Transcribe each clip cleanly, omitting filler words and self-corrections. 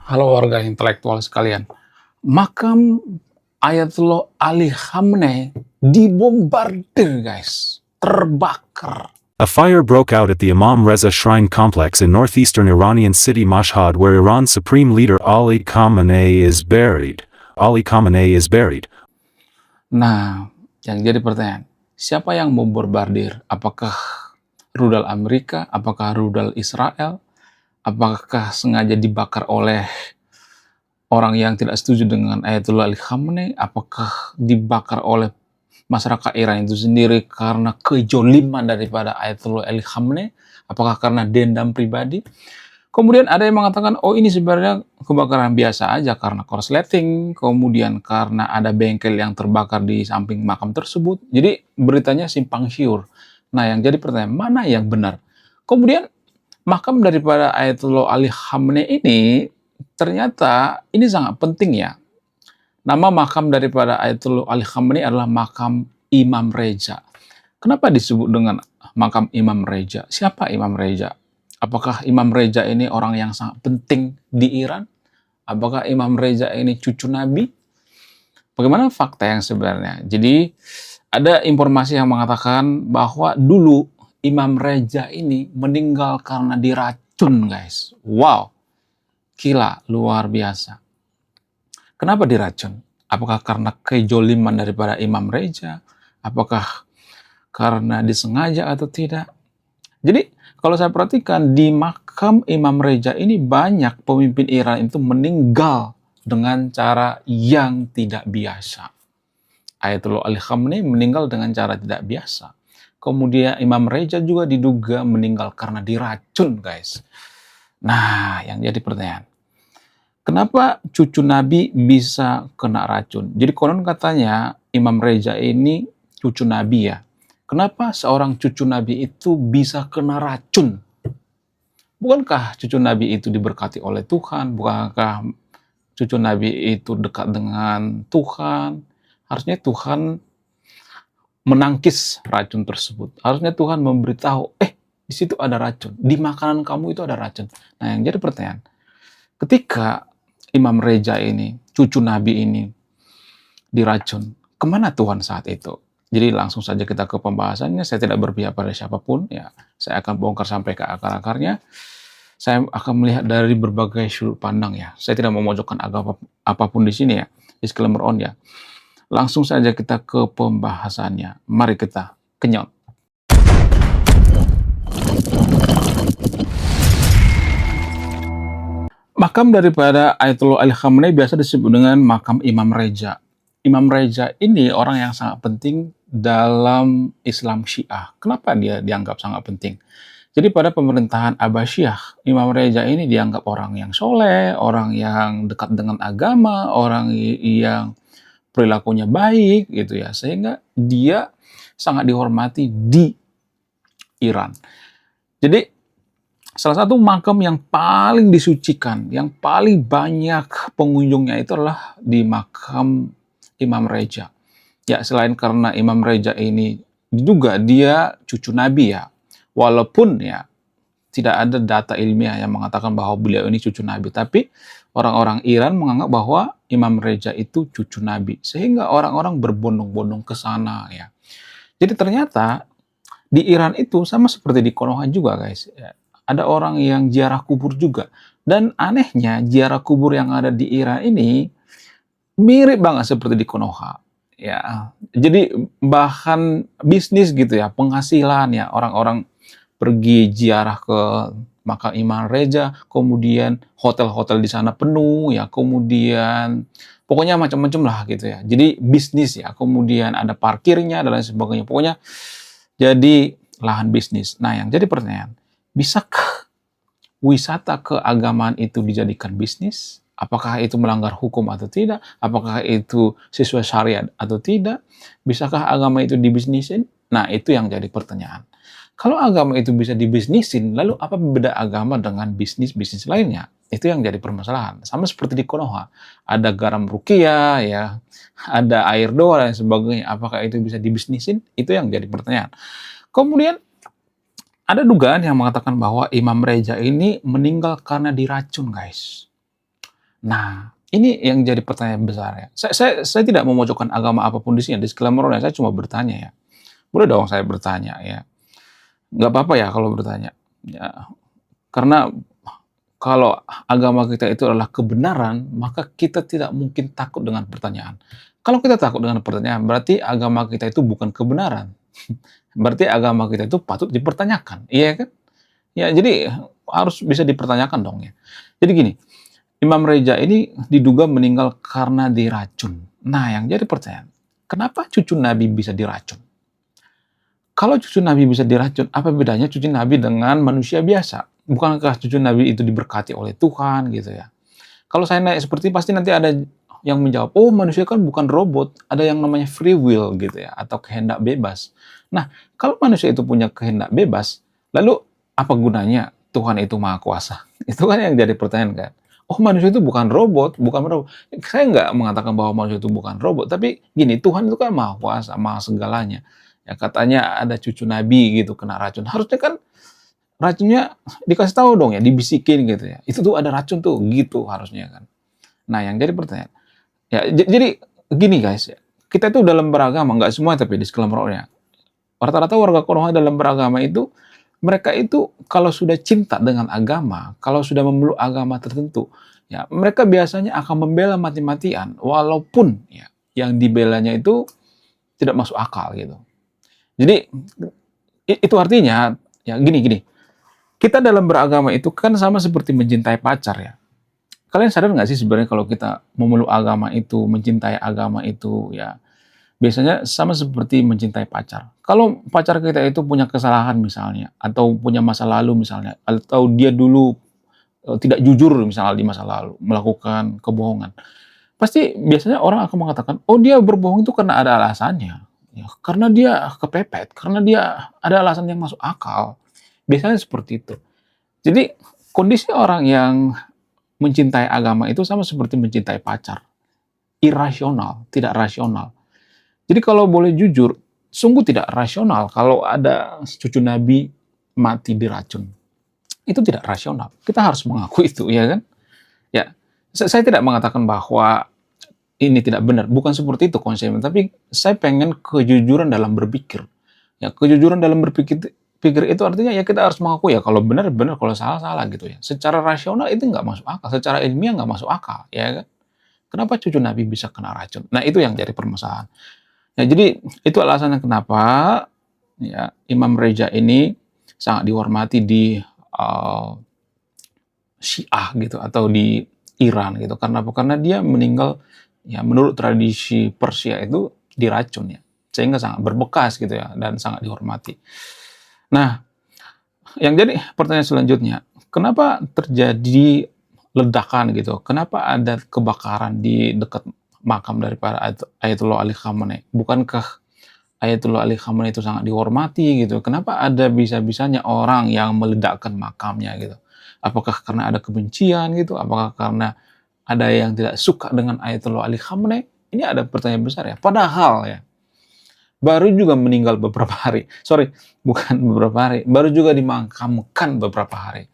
Halo warga intelektual sekalian. Makam Ayatollah Ali Khamenei dibombardir, guys. Terbakar. A fire broke out at the Imam Reza Shrine Complex in northeastern Iranian city Mashhad, where Iran's Supreme Leader Ali Khamenei is buried. Nah, yang jadi pertanyaan, siapa yang membombardir? Apakah rudal Amerika? Apakah rudal Israel? Apakah sengaja dibakar oleh orang yang tidak setuju dengan Ayatollah Ali Khamenei? Apakah dibakar oleh masyarakat Iran itu sendiri karena kejoliman daripada Ayatollah Ali Khamenei? Apakah karena dendam pribadi? Kemudian ada yang mengatakan, oh ini sebenarnya kebakaran biasa aja karena korsleting, kemudian karena ada bengkel yang terbakar di samping makam tersebut. Jadi beritanya simpang siur. Nah, yang jadi pertanyaan, mana yang benar? Kemudian makam daripada Ayatollah Ali Khamenei ini ternyata ini sangat penting ya. Nama makam daripada Ayatollah Ali Khamenei adalah makam Imam Reza. Kenapa disebut dengan makam Imam Reza? Siapa Imam Reza? Apakah Imam Reza ini orang yang sangat penting di Iran? Apakah Imam Reza ini cucu Nabi? Bagaimana fakta yang sebenarnya? Jadi ada informasi yang mengatakan bahwa dulu Imam Reza ini meninggal karena diracun, guys. Wow, gila, luar biasa. Kenapa diracun? Apakah karena kejoliman daripada Imam Reza? Apakah karena disengaja atau tidak? Jadi kalau saya perhatikan di makam Imam Reza ini banyak pemimpin Iran itu meninggal dengan cara yang tidak biasa. Ayatollah Ali Khamenei meninggal dengan cara tidak biasa. Kemudian Imam Reza juga diduga meninggal karena diracun, guys. Nah, yang jadi pertanyaan, kenapa cucu Nabi bisa kena racun? Jadi konon katanya Imam Reza ini cucu Nabi ya. Kenapa seorang cucu Nabi itu bisa kena racun? Bukankah cucu Nabi itu diberkati oleh Tuhan? Bukankah cucu Nabi itu dekat dengan Tuhan? Harusnya Tuhan menangkis racun tersebut. Harusnya Tuhan memberitahu, di situ ada racun. Di makanan kamu itu ada racun. Nah, yang jadi pertanyaan, ketika Imam Reza ini, cucu Nabi ini, diracun, kemana Tuhan saat itu? Jadi langsung saja kita ke pembahasannya. Saya tidak berpihak pada siapapun, ya. Saya akan bongkar sampai ke akar-akarnya. Saya akan melihat dari berbagai sudut pandang ya. Saya tidak memojokkan agama apapun di sini ya. Disclaimer on ya. Langsung saja kita ke pembahasannya. Mari kita kenyot. Makam daripada Ayatollah Ali Khamenei biasa disebut dengan makam Imam Reza. Imam Reza ini orang yang sangat penting dalam Islam Syiah. Kenapa dia dianggap sangat penting? Jadi pada pemerintahan Abbasiyah, Imam Reza ini dianggap orang yang soleh, orang yang dekat dengan agama, orang yang perilakunya baik gitu ya. Sehingga dia sangat dihormati di Iran. Jadi salah satu makam yang paling disucikan, yang paling banyak pengunjungnya itu adalah di makam Imam Reza. Ya, selain karena Imam Reza ini diduga dia cucu Nabi ya, walaupun ya tidak ada data ilmiah yang mengatakan bahwa beliau ini cucu Nabi, tapi orang-orang Iran menganggap bahwa Imam Reza itu cucu Nabi, sehingga orang-orang berbondong-bondong ke sana ya. Jadi ternyata di Iran itu sama seperti di Konoha juga, guys. Ya, ada orang yang ziarah kubur juga. Dan anehnya ziarah kubur yang ada di Iran ini mirip banget seperti di Konoha. Ya, jadi bahkan bisnis gitu ya, penghasilan ya, orang-orang pergi ziarah ke makam Imam Reza, kemudian hotel-hotel di sana penuh ya, kemudian pokoknya macam-macam lah gitu ya. Jadi bisnis ya, kemudian ada parkirnya dan lain sebagainya. Pokoknya jadi lahan bisnis. Nah, yang jadi pertanyaan, bisakah wisata keagamaan itu dijadikan bisnis? Apakah itu melanggar hukum atau tidak? Apakah itu sesuai syariat atau tidak? Bisakah agama itu dibisnisin? Nah, itu yang jadi pertanyaan. Kalau agama itu bisa dibisnisin, lalu apa beda agama dengan bisnis-bisnis lainnya? Itu yang jadi permasalahan. Sama seperti di Konoha. Ada garam rukiah, ya, ada air doa, dan sebagainya. Apakah itu bisa dibisnisin? Itu yang jadi pertanyaan. Kemudian, ada dugaan yang mengatakan bahwa Imam Reza ini meninggal karena diracun, guys. Nah, ini yang jadi pertanyaan besar ya. Saya tidak memojokkan agama apapun di sini, disclaimer-nya saya cuma bertanya ya. Boleh dong saya bertanya ya. Nggak apa-apa ya kalau bertanya. Ya, karena kalau agama kita itu adalah kebenaran, maka kita tidak mungkin takut dengan pertanyaan. Kalau kita takut dengan pertanyaan, berarti agama kita itu bukan kebenaran. Berarti agama kita itu patut dipertanyakan, iya kan? Ya, jadi harus bisa dipertanyakan dong ya. Jadi gini, Imam Reja ini diduga meninggal karena diracun. Nah, yang jadi pertanyaan, kenapa cucu Nabi bisa diracun? Kalau cucu Nabi bisa diracun, apa bedanya cucu Nabi dengan manusia biasa? Bukankah cucu Nabi itu diberkati oleh Tuhan gitu ya? Kalau saya naik seperti ini, pasti nanti ada yang menjawab, oh manusia kan bukan robot, ada yang namanya free will gitu ya, atau kehendak bebas. Nah, kalau manusia itu punya kehendak bebas, lalu apa gunanya Tuhan itu maha kuasa? Itu kan yang jadi pertanyaan kan. Oh manusia itu bukan robot, bukan robot. Saya nggak mengatakan bahwa manusia itu bukan robot, tapi gini, Tuhan itu kan maha kuasa, maha segalanya. Ya katanya ada cucu Nabi gitu kena racun. Harusnya kan racunnya dikasih tahu dong ya, dibisikin gitu ya. Itu tuh ada racun tuh, gitu harusnya kan. Nah, yang jadi pertanyaan, ya jadi gini guys, ya, kita itu dalam beragama, nggak semua tapi disclaimer-nya. Rata-rata warga Konoha dalam beragama itu, mereka itu kalau sudah cinta dengan agama, kalau sudah memeluk agama tertentu, ya mereka biasanya akan membela mati-matian, walaupun ya yang dibelanya itu tidak masuk akal gitu. Jadi itu artinya ya gini, kita dalam beragama itu kan sama seperti mencintai pacar ya. Kalian sadar nggak sih sebenarnya kalau kita memeluk agama itu, mencintai agama itu ya biasanya sama seperti mencintai pacar. Kalau pacar kita itu punya kesalahan misalnya, atau punya masa lalu misalnya, atau dia dulu tidak jujur misalnya di masa lalu, melakukan kebohongan. Pasti biasanya orang akan mengatakan, oh dia berbohong itu karena ada alasannya. Ya, karena dia kepepet, karena dia ada alasan yang masuk akal. Biasanya seperti itu. Jadi kondisi orang yang mencintai agama itu sama seperti mencintai pacar. Irasional, tidak rasional. Jadi kalau boleh jujur, sungguh tidak rasional kalau ada cucu Nabi mati diracun. Itu tidak rasional. Kita harus mengaku itu, ya kan? Ya, saya tidak mengatakan bahwa ini tidak benar. Bukan seperti itu konsepnya. Tapi saya pengen kejujuran dalam berpikir. Ya, kejujuran dalam pikir itu artinya ya kita harus mengaku ya kalau benar benar, kalau salah salah gitu ya. Secara rasional itu nggak masuk akal, secara ilmiah nggak masuk akal, ya kan? Kenapa cucu Nabi bisa kena racun? Nah itu yang jadi permasalahan. Ya, jadi itu alasannya kenapa ya Imam Reja ini sangat dihormati di Syiah gitu atau di Iran gitu. Karena apa? Karena dia meninggal ya menurut tradisi Persia itu diracun ya. Sehingga sangat berbekas gitu ya dan sangat dihormati. Nah, yang jadi pertanyaan selanjutnya, kenapa terjadi ledakan gitu? Kenapa ada kebakaran di dekat makam daripada Ayatullah Ali Khamenei? Bukankah Ayatullah Ali Khamenei itu sangat dihormati gitu? Kenapa ada bisa-bisanya orang yang meledakkan makamnya gitu? Apakah karena ada kebencian gitu? Apakah karena ada yang tidak suka dengan Ayatullah Ali Khamenei? Ini ada pertanyaan besar ya. Padahal ya, baru juga meninggal beberapa hari. Sorry, bukan beberapa hari. Baru juga dimakamkan beberapa hari.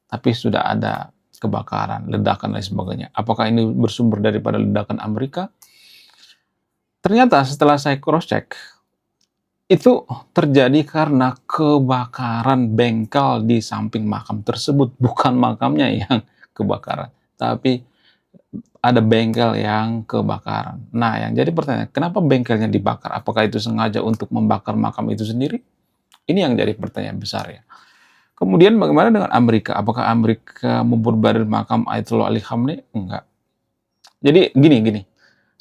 Tapi sudah ada kebakaran, ledakan, dan sebagainya. Apakah ini bersumber daripada ledakan Amerika? Ternyata setelah saya cross-check, itu terjadi karena kebakaran bengkel di samping makam tersebut. Bukan makamnya yang kebakaran, tapi ada bengkel yang kebakaran. Nah, yang jadi pertanyaan, kenapa bengkelnya dibakar? Apakah itu sengaja untuk membakar makam itu sendiri? Ini yang jadi pertanyaan besar ya. Kemudian bagaimana dengan Amerika? Apakah Amerika memborbardir makam Ayatollah Ali Khamenei? Enggak. Jadi gini.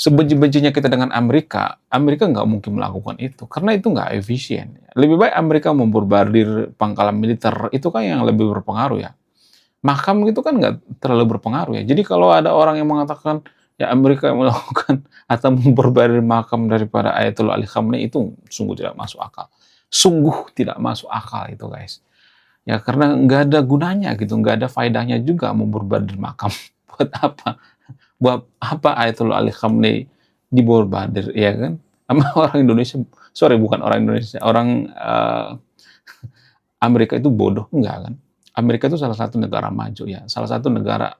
Sebenci-bencinya kita dengan Amerika, Amerika nggak mungkin melakukan itu. Karena itu nggak efisien. Lebih baik Amerika memborbardir pangkalan militer, itu kan yang lebih berpengaruh ya. Makam itu kan nggak terlalu berpengaruh ya. Jadi kalau ada orang yang mengatakan ya Amerika yang melakukan atau memborbardir makam daripada Ayatollah Ali Khamenei, itu sungguh tidak masuk akal. Sungguh tidak masuk akal itu guys. Ya karena nggak ada gunanya gitu, nggak ada faedahnya juga memborbardir makam. Buat apa? Buat apa Ayatollah Ali Khamenei diborbardir, ya kan? Sama orang Indonesia, sorry bukan orang Indonesia, orang Amerika itu bodoh, enggak kan? Amerika itu salah satu negara maju ya, salah satu negara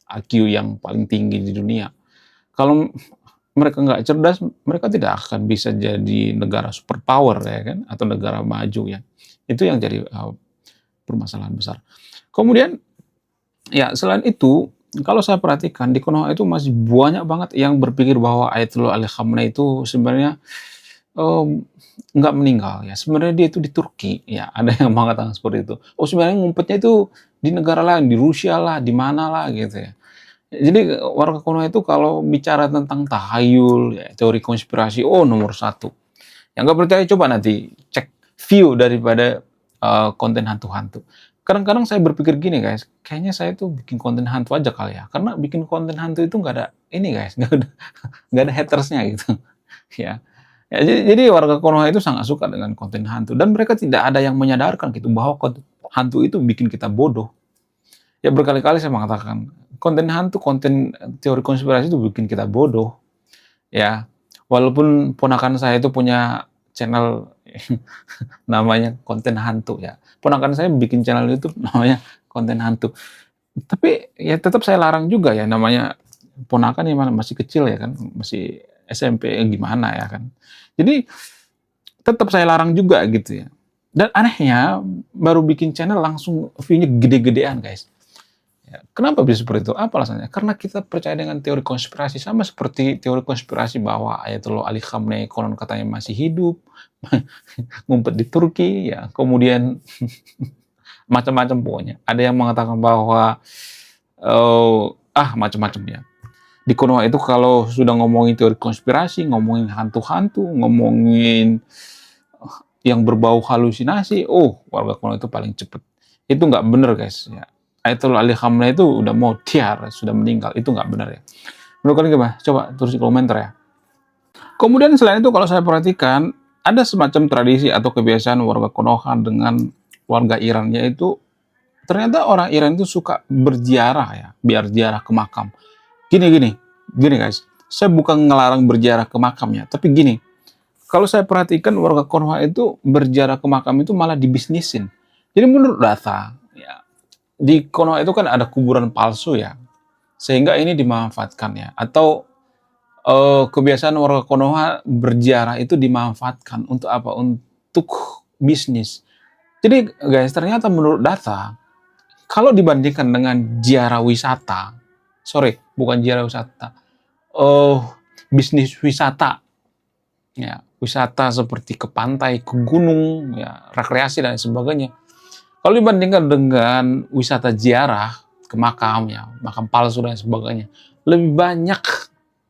IQ yang paling tinggi di dunia. Kalau mereka nggak cerdas, mereka tidak akan bisa jadi negara superpower ya kan, atau negara maju ya. Itu yang jadi permasalahan besar. Kemudian ya selain itu, kalau saya perhatikan di Konoha itu masih banyak banget yang berpikir bahwa Ayatollah Ali Khamenei itu sebenarnya nggak meninggal ya. Sebenarnya dia itu di Turki ya. Ada yang mengatakan seperti itu. Oh sebenarnya ngumpetnya itu di negara lain, di Rusia lah, di mana lah gitu ya. Jadi warga Konoha itu kalau bicara tentang tahayul, ya, teori konspirasi, oh nomor satu. Yang nggak percaya coba nanti cek view daripada konten hantu-hantu. Kadang-kadang saya berpikir gini guys, kayaknya saya tuh bikin konten hantu aja kali ya. Karena bikin konten hantu itu nggak ada ini guys, nggak ada hatersnya gitu. Ya. Ya, jadi warga Konoha itu sangat suka dengan konten hantu dan mereka tidak ada yang menyadarkan gitu bahwa konten hantu itu bikin kita bodoh. Ya berkali-kali saya mengatakan konten hantu, konten teori konspirasi itu bikin kita bodoh. Ya, walaupun ponakan saya itu punya channel namanya konten hantu ya. Ponakan saya bikin channel YouTube namanya konten hantu. Tapi ya tetap saya larang juga ya, namanya ponakan yang masih kecil ya kan, masih SMP gimana ya kan. Jadi tetap saya larang juga gitu ya. Dan anehnya baru bikin channel langsung view-nya gede-gedean guys. Ya, kenapa bisa seperti itu? Apa alasannya? Karena kita percaya dengan teori konspirasi, sama seperti teori konspirasi bahwa Ayatollah Ali Khamenei konon katanya masih hidup, ngumpet di Turki, ya kemudian macam-macam pokoknya. Ada yang mengatakan bahwa macam-macam ya. Di Konoha itu kalau sudah ngomongin teori konspirasi, ngomongin hantu-hantu, ngomongin yang berbau halusinasi, warga Konoha itu paling cepet. Itu nggak bener guys ya. Ayatollah Ali Khamenei itu udah mau tiar, sudah meninggal. Itu nggak benar ya. Menurut kalian gimana? Coba tulis di komentar ya. Kemudian selain itu kalau saya perhatikan, ada semacam tradisi atau kebiasaan warga Konoha dengan warga Iran, yaitu ternyata orang Iran itu suka berziarah ya, biar ziarah ke makam. Gini guys, saya bukan ngelarang berziarah ke makamnya, tapi gini, kalau saya perhatikan warga Konoha itu berziarah ke makam itu malah dibisnisin. Jadi menurut data, ya, di Konoha itu kan ada kuburan palsu ya, sehingga ini dimanfaatkan ya, atau kebiasaan warga Konoha berziarah itu dimanfaatkan untuk apa? Untuk bisnis. Jadi guys, ternyata menurut data, kalau dibandingkan dengan ziarah wisata, bukan ziarah wisata, bisnis wisata, ya, wisata seperti ke pantai, ke gunung, ya, rekreasi dan sebagainya. Kalau dibandingkan dengan wisata ziarah ke makam, ya, makam palsu dan sebagainya, lebih banyak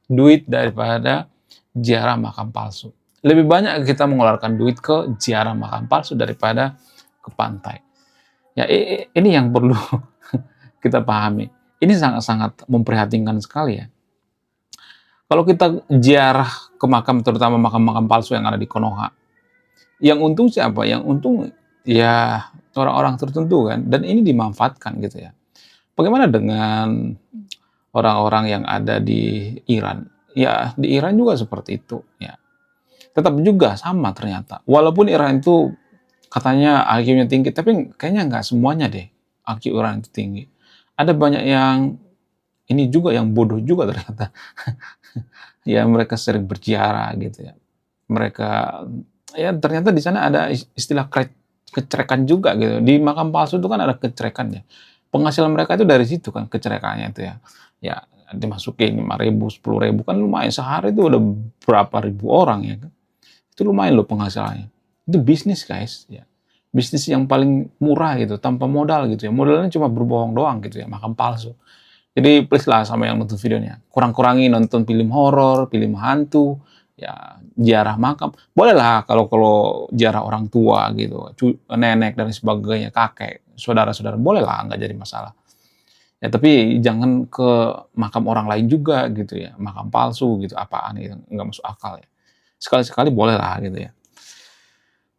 duit daripada ziarah makam palsu. Lebih banyak kita mengeluarkan duit ke ziarah makam palsu daripada ke pantai. Ya, ini yang perlu kita pahami. Ini sangat-sangat memprihatinkan sekali ya. Kalau kita ziarah ke makam, terutama makam-makam palsu yang ada di Konoha, yang untung siapa? Yang untung ya orang-orang tertentu kan, dan ini dimanfaatkan gitu ya. Bagaimana dengan orang-orang yang ada di Iran? Ya di Iran juga seperti itu ya. Tetap juga sama ternyata. Walaupun Iran itu katanya IQ-nya tinggi, tapi kayaknya nggak semuanya deh IQ Iran itu tinggi. Ada banyak yang ini juga yang bodoh juga ternyata. Ya mereka sering berziarah gitu ya. Mereka ya ternyata di sana ada istilah kecerekan juga gitu. Di makam palsu itu kan ada kecerekan ya. Penghasilan mereka itu dari situ kan kecerekannya itu ya. Ya dimasukin 5.000, 10.000 kan lumayan, sehari itu udah berapa ribu orang ya kan. Itu lumayan loh penghasilannya. Itu bisnis guys ya. Bisnis yang paling murah gitu, tanpa modal gitu ya. Modalnya cuma berbohong doang gitu ya, makam palsu. Jadi please lah sama yang nonton videonya, kurang-kurangi nonton film horor, film hantu, ya ziarah makam. Boleh lah kalau ziarah orang tua gitu, nenek dan sebagainya, kakek, saudara-saudara, boleh lah, nggak jadi masalah. Ya tapi jangan ke makam orang lain juga gitu ya, makam palsu gitu, apaan gitu, nggak masuk akal ya. Sekali-sekali boleh lah gitu ya.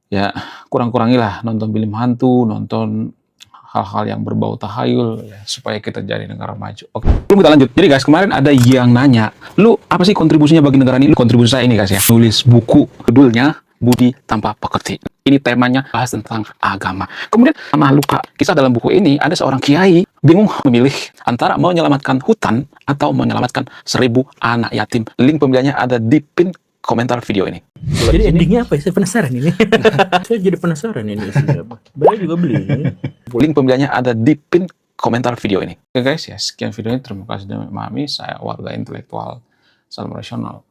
Ya kurang-kurangilah nonton film hantu, nonton hal-hal yang berbau tahayul ya, supaya kita jadi negara maju. Oke, sebelum kita lanjut. Jadi guys, kemarin ada yang nanya, lu apa sih kontribusinya bagi negara ini? Kontribusi saya ini guys ya, nulis buku, judulnya budi tanpa pekerti. Ini temanya bahas tentang agama. Kemudian sama luka kisah dalam buku ini ada seorang kiai bingung memilih antara mau menyelamatkan hutan atau menyelamatkan 1000 anak yatim. Link pembeliannya ada di pin komentar video ini. Jadi endingnya apa ya? Saya penasaran ini. Saya jadi penasaran ini isinya apa. Bella juga beli ini. Link pembeliannya ada di pin komentar video ini. Oke guys, ya sekian videonya. Terima kasih sudah memahami. Saya warga intelektual, salam rasional.